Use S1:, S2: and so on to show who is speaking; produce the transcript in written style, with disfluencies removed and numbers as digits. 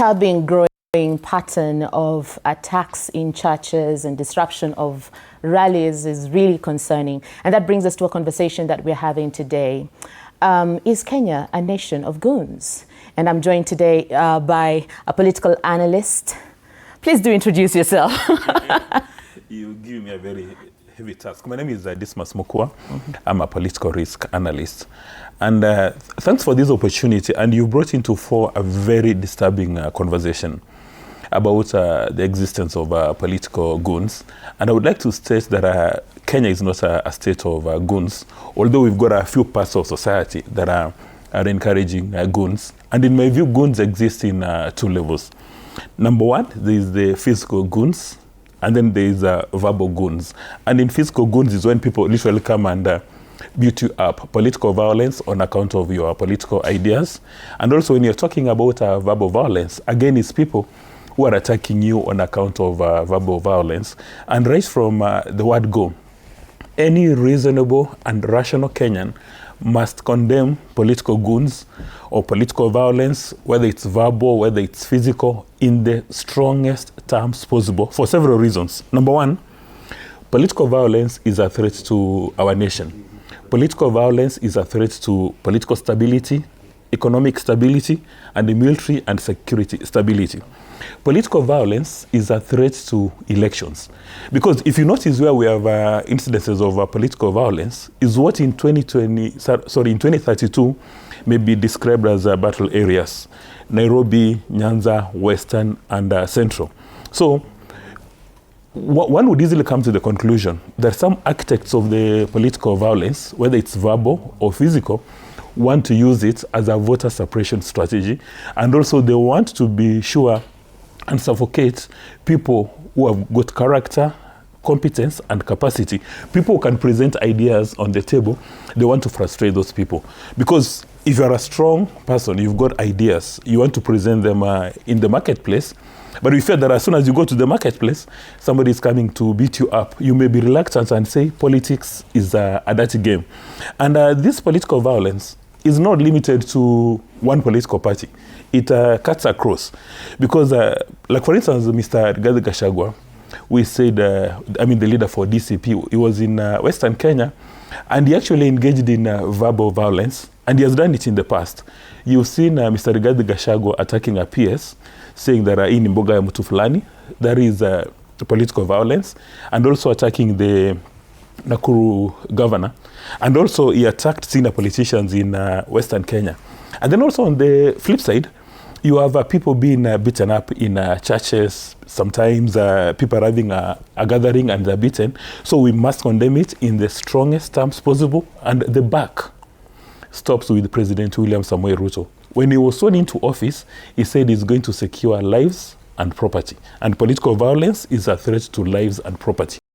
S1: disturbing growing pattern of attacks in churches and disruption of rallies is really concerning. And that brings us to a conversation that we're having today. Is Kenya a nation of goons? And I'm joined today by a political analyst. Please do introduce yourself.
S2: You give me a very heavy task. My name is Dismus Mokua. I'm a political risk analyst. And thanks for this opportunity. And you brought into fore a very disturbing conversation about the existence of political goons. And I would like to state that Kenya is not a state of goons, although we've got a few parts of society that are encouraging goons. And in my view, goons exist in two levels. Number one, there is the physical goons, and then there is verbal goons. And in physical goons is when people literally come and beat you up. Political violence on account of your political ideas. And also when you're talking about verbal violence, again, it's people who are attacking you on account of verbal violence. And right from the word go, any reasonable and rational Kenyan must condemn political goons or political violence, whether it's verbal, whether it's physical, in the strongest terms possible for several reasons. Number one, political violence is a threat to our nation. Political violence is a threat to political stability, economic stability, and the military and security stability. Political violence is a threat to elections. Because if you notice where we have incidences of political violence is what in 2032 may be described as battle areas. Nairobi, Nyanza, Western, and Central. So one would easily come to the conclusion that some architects of the political violence, whether it's verbal or physical, want to use it as a voter suppression strategy. And also they want to be sure and suffocate people who have got character, competence, and capacity. People who can present ideas on the table, they want to frustrate those people. Because if you're a strong person, you've got ideas, you want to present them in the marketplace, but we fear that as soon as you go to the marketplace, somebody is coming to beat you up. You may be reluctant and say politics is a dirty game. And this political violence is not limited to one political party. It cuts across. Because, like for instance, Mr. Rigathi Gachagua, we said, the leader for DCP, he was in Western Kenya, and he actually engaged in verbal violence, and he has done it in the past. You've seen Mr. Rigathi Gachagua attacking a PS, saying that hii ni mboga ya mtu fulani. That is political violence, and also attacking the Nakuru governor. And also he attacked senior politicians in Western Kenya. And then also on the flip side, you have people being beaten up in churches. Sometimes people are having a gathering and they're beaten. So we must condemn it in the strongest terms possible. And the back stops with President William Samoei Ruto. When he was sworn into office, he said he's going to secure lives and property. And political violence is a threat to lives and property.